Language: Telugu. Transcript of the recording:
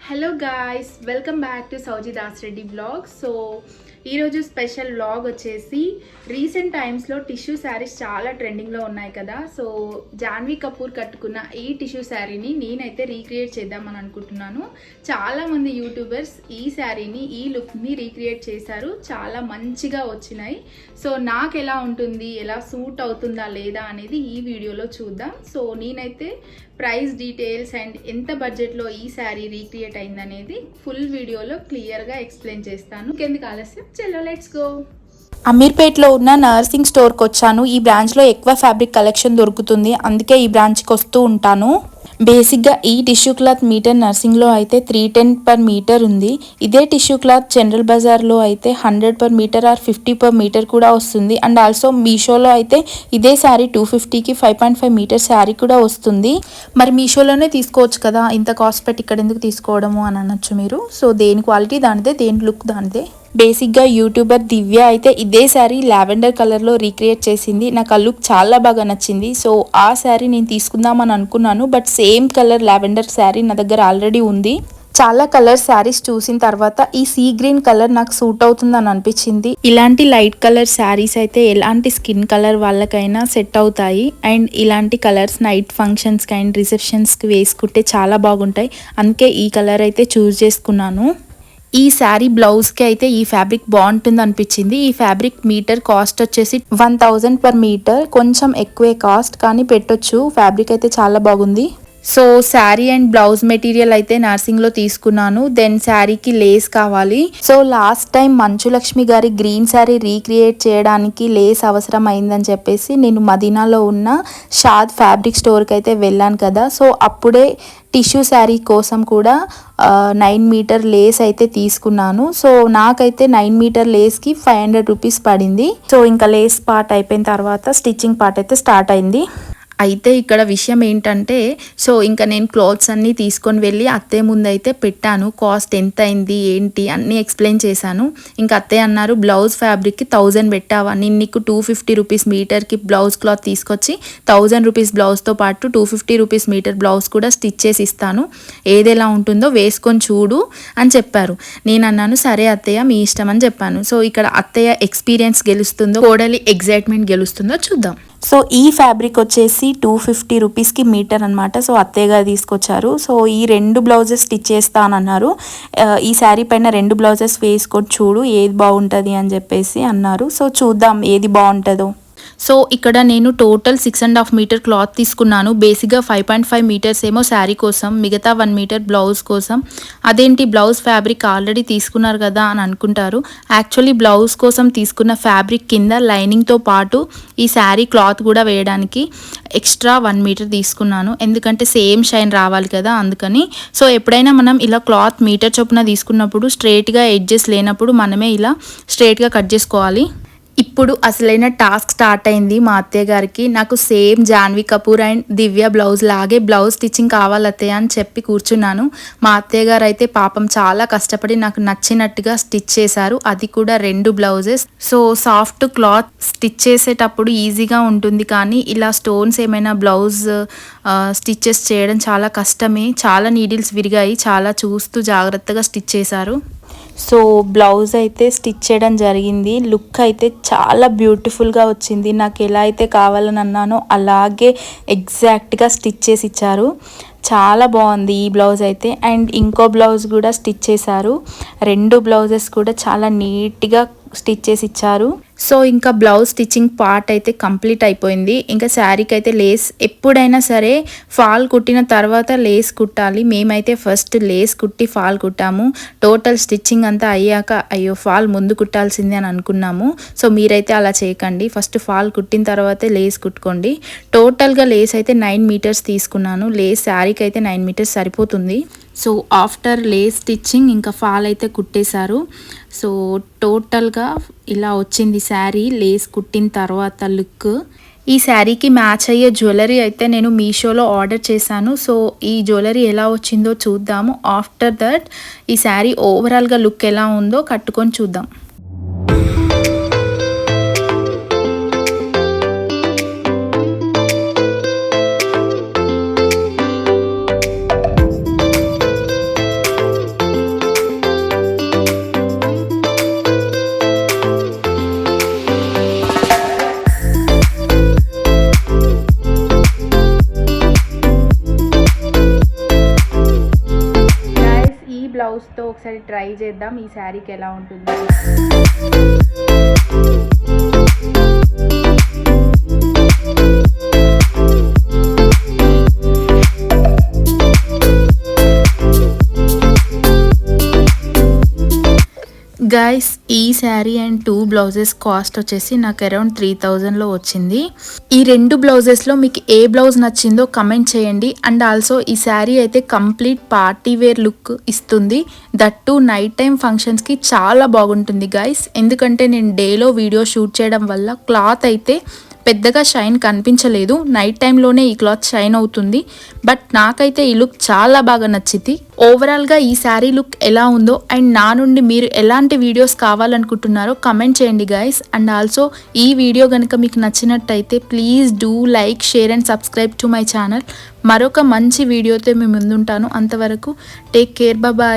Hello guys, welcome back to Souji Das Reddy blog. So ఈరోజు స్పెషల్ వ్లాగ్ వచ్చేసి రీసెంట్ టైమ్స్లో టిష్యూ శారీస్ చాలా ట్రెండింగ్లో ఉన్నాయి కదా. సో జాన్వీ కపూర్ కట్టుకున్న ఈ టిష్యూ శారీని నేనైతే రీక్రియేట్ చేద్దామని అనుకుంటున్నాను. చాలామంది యూట్యూబర్స్ ఈ శారీని, ఈ లుక్ని రీక్రియేట్ చేశారు, చాలా మంచిగా వచ్చినాయి. సో నాకు ఎలా ఉంటుంది, ఎలా సూట్ అవుతుందా లేదా అనేది ఈ వీడియోలో చూద్దాం. సో నేనైతే ప్రైస్ డీటెయిల్స్ అండ్ ఎంత బడ్జెట్లో ఈ శారీ రీక్రియేట్ అయిందనేది ఫుల్ వీడియోలో క్లియర్గా ఎక్స్ప్లెయిన్ చేస్తాను. ఇంకెందుకు ఆలస్యం, చలో లెట్స్ గో. అమీర్పేట్లో ఉన్న నర్సింగ్ స్టోర్కి వచ్చాను. ఈ బ్రాంచ్లో ఎక్కువ ఫ్యాబ్రిక్ కలెక్షన్ దొరుకుతుంది, అందుకే ఈ బ్రాంచ్కి వస్తూ ఉంటాను. బేసిక్గా ఈ టిష్యూ క్లాత్ మీటర్ నర్సింగ్లో అయితే 310 per మీటర్ ఉంది. ఇదే టిష్యూ క్లాత్ జనరల్ బజార్లో అయితే 100 per meter or 50 per meter కూడా వస్తుంది. అండ్ ఆల్సో మీషోలో అయితే ఇదే శారీ 250కి 5.5 మీటర్ శారీ కూడా వస్తుంది. మరి మీషోలోనే తీసుకోవచ్చు కదా, ఇంత కాస్ట్ పెట్టి ఇక్కడ ఎందుకు తీసుకోవడము అని అనొచ్చు మీరు. సో దేని క్వాలిటీ దానిదే, దేని లుక్ దానిదే. బేసిక్గా యూట్యూబర్ దివ్య అయితే ఇదే శారీ లావెండర్ కలర్లో రీక్రియేట్ చేసింది. నాకు ఆ లుక్ చాలా బాగా నచ్చింది. సో ఆ శారీ నేను తీసుకుందామని అనుకున్నాను, but same colour lavender sari నా దగ్గర ఆల్రెడీ ఉంది. చాలా కలర్ శారీస్ చూసిన తర్వాత ఈ సీ గ్రీన్ కలర్ నాకు సూట్ అవుతుందని అనిపించింది. ఇలాంటి లైట్ కలర్ శారీస్ అయితే ఎలాంటి స్కిన్ కలర్ వాళ్ళకైనా సెట్ అవుతాయి. అండ్ ఇలాంటి కలర్స్ నైట్ ఫంక్షన్స్కి అండ్ రిసెప్షన్స్కి వేసుకుంటే చాలా బాగుంటాయి. అందుకే ఈ కలర్ అయితే చూస్ చేసుకున్నాను. ఈ శారీ బ్లౌజ్కి అయితే ఈ ఫ్యాబ్రిక్ బాగుంటుంది అనిపించింది. ఈ ఫ్యాబ్రిక్ మీటర్ కాస్ట్ వచ్చేసి 1000 per మీటర్, కొంచెం ఎక్కువే కాస్ట్, కానీ పెట్టొచ్చు. ఫ్యాబ్రిక్ అయితే చాలా బాగుంది. So sari and blouse material అయితే నర్సింగ్లో తీసుకున్నాను. దెన్ శారీకి లేస్ కావాలి. సో లాస్ట్ టైం మంచులక్ష్మి గారి గ్రీన్ శారీ రీక్రియేట్ చేయడానికి లేస్ అవసరం అయిందని చెప్పేసి నేను మదీనాలో ఉన్న షాద్ ఫ్యాబ్రిక్ స్టోర్కి అయితే వెళ్ళాను కదా. సో అప్పుడే టిష్యూ శారీ కోసం కూడా 9 మీటర్ లేస్ అయితే తీసుకున్నాను. సో నాకైతే 9 మీటర్ లేస్కి 500 రూపీస్ పడింది. సో ఇంకా లేస్ పార్ట్ అయిపోయిన తర్వాత స్టిచ్చింగ్ పార్ట్ అయితే స్టార్ట్ అయింది. అయితే ఇక్కడ విషయం ఏంటంటే, సో ఇంకా నేను క్లాత్స్ అన్నీ తీసుకొని వెళ్ళి అత్తయ్య ముందు అయితే పెట్టాను. కాస్ట్ ఎంత అయింది ఏంటి అన్నీ ఎక్స్ప్లెయిన్ చేశాను. ఇంకా అత్తయ్య అన్నారు, బ్లౌజ్ ఫ్యాబ్రిక్కి 1000 పెట్టావా, నేను నీకు 250 రూపీస్ మీటర్కి బ్లౌజ్ క్లాత్ తీసుకొచ్చి 1000 రూపీస్ బ్లౌజ్తో పాటు 250 రూపీస్ మీటర్ బ్లౌజ్ కూడా స్టిచ్ చేసి ఇస్తాను, ఏది ఎలా ఉంటుందో వేసుకొని చూడు అని చెప్పారు. నేను అన్నాను సరే అత్తయ్య మీ ఇష్టం అని చెప్పాను. సో ఇక్కడ అత్తయ్య ఎక్స్పీరియన్స్ గెలుస్తుందో, కోడలి ఎగ్జైట్మెంట్ గెలుస్తుందో చూద్దాం. సో ఈ ఫ్యాబ్రిక్ వచ్చేసి 250 రూపీస్కి మీటర్ అనమాట. సో అత్తయ్య గారు తీసుకొచ్చారు. సో ఈ 2 బ్లౌజెస్ స్టిచ్ చేస్తానన్నారు. ఈ శారీ పైన 2 బ్లౌజెస్ వేసుకొని చూడు ఏది బాగుంటుంది అని చెప్పేసి అన్నారు. సో చూద్దాం ఏది బాగుంటుందో. సో ఇక్కడ నేను టోటల్ 6.5 మీటర్ క్లాత్ తీసుకున్నాను. బేసిక్గా 5.5 మీటర్స్ ఏమో శారీ కోసం, మిగతా 1 మీటర్ బ్లౌజ్ కోసం. అదేంటి బ్లౌజ్ ఫ్యాబ్రిక్ ఆల్రెడీ తీసుకున్నారు కదా అని అనుకుంటారు. యాక్చువల్లీ బ్లౌజ్ కోసం తీసుకున్న ఫ్యాబ్రిక్ కింద లైనింగ్తో పాటు ఈ శారీ క్లాత్ కూడా వేయడానికి ఎక్స్ట్రా 1 మీటర్ తీసుకున్నాను, ఎందుకంటే సేమ్ షైన్ రావాలి కదా అందుకని. సో ఎప్పుడైనా మనం ఇలా క్లాత్ మీటర్ చొప్పున తీసుకున్నప్పుడు స్ట్రైట్గా ఎడ్జెస్ లేనప్పుడు మనమే ఇలా స్ట్రైట్గా కట్ చేసుకోవాలి. ఇప్పుడు అసలైన టాస్క్ స్టార్ట్ అయింది మా అత్తయ్య గారికి. నాకు same Janhvi Kapoor and Divya blouse లాగే బ్లౌజ్ స్టిచ్చింగ్ కావాలి అత్తయ్య అని చెప్పి కూర్చున్నాను. మా అత్తయ్య గారు అయితే పాపం చాలా కష్టపడి నాకు నచ్చినట్టుగా స్టిచ్ చేశారు, అది కూడా 2 blouses. So soft cloth stitch చేసేటప్పుడు ఈజీగా ఉంటుంది, కానీ ఇలా స్టోన్స్ ఏమైనా బ్లౌజ్ స్టిచ్చెస్ చేయడం చాలా కష్టమే. చాలా నీడిల్స్ విరిగాయి, చాలా చూస్తూ జాగ్రత్తగా స్టిచ్ చేశారు. సో బ్లౌజ్ అయితే స్టిచ్ చేయడం జరిగింది. లుక్ అయితే చాలా బ్యూటిఫుల్గా వచ్చింది. నాకు ఎలా అయితే కావాలని అన్నానో అలాగే ఎగ్జాక్ట్గా స్టిచ్ చేసి ఇచ్చారు. చాలా బాగుంది ఈ బ్లౌజ్ అయితే. అండ్ ఇంకో బ్లౌజ్ కూడా స్టిచ్ చేశారు. 2 బ్లౌజెస్ కూడా చాలా నీట్గా స్టిచ్ చేసి ఇచ్చారు. సో ఇంకా బ్లౌజ్ స్టిచ్చింగ్ పార్ట్ అయితే కంప్లీట్ అయిపోయింది. ఇంకా శారీకి అయితే లేస్ ఎప్పుడైనా సరే ఫాల్ కుట్టిన తర్వాత లేస్ కుట్టాలి. మేమైతే ఫస్ట్ లేస్ కుట్టి ఫాల్ కుట్టాము. టోటల్ స్టిచ్చింగ్ అంతా అయ్యాక అయ్యో ఫాల్ ముందు కుట్టాల్సిందే అని అనుకున్నాము. సో మీరైతే అలా చేయకండి, ఫస్ట్ ఫాల్ కుట్టిన తర్వాతే లేస్ కుట్టుకోండి. టోటల్గా లేస్ అయితే 9 మీటర్స్ తీసుకున్నాను. లేస్ శారీకి అయితే 9 మీటర్స్ సరిపోతుంది. సో ఆఫ్టర్ లేస్ స్టిచ్చింగ్ ఇంకా ఫాల్ అయితే కుట్టేశారు. సో టోటల్గా ఇలా వచ్చింది శారీ లేస్ కుట్టిన తర్వాత లుక్. ఈ శారీకి మ్యాచ్ అయ్యే జ్యువెలరీ అయితే నేను మీషోలో ఆర్డర్ చేశాను. సో ఈ జ్యువెలరీ ఎలా వచ్చిందో చూద్దాము. ఆఫ్టర్ దట్ ఈ శారీ ఓవరాల్గా లుక్ ఎలా ఉందో కట్టుకొని చూద్దాం. బ్లౌజ్తో ఒకసారి ట్రై చేద్దాం ఈ శారీకి ఎలా ఉంటుందో. గైస్ ఈ శారీ అండ్ 2 బ్లౌజెస్ కాస్ట్ వచ్చేసి నాకు అరౌండ్ 3000లో వచ్చింది. ఈ 2 బ్లౌజెస్లో మీకు ఏ బ్లౌజ్ నచ్చిందో కమెంట్ చేయండి. అండ్ ఆల్సో ఈ శారీ అయితే కంప్లీట్ పార్టీ వేర్ లుక్ ఇస్తుంది. దట్టు నైట్ టైం ఫంక్షన్స్కి చాలా బాగుంటుంది గైస్. ఎందుకంటే నేను డేలో వీడియో షూట్ చేయడం వల్ల క్లాత్ అయితే పెద్దగా షైన్ కనిపించలేదు. నైట్ టైంలోనే ఈ క్లాత్ షైన్ అవుతుంది. బట్ నాకైతే ఈ లుక్ చాలా బాగా నచ్చింది. ఓవరాల్గా ఈ శారీ లుక్ ఎలా ఉందో అండ్ నా నుండి మీరు ఎలాంటి వీడియోస్ కావాలనుకుంటున్నారో కమెంట్ చేయండి గైస్. అండ్ ఆల్సో ఈ వీడియో కనుక మీకు నచ్చినట్టయితే please do like, share and subscribe to my channel. మరొక మంచి వీడియోతో మీ ముందుంటాను. అంతవరకు టేక్ కేర్, బాయ్.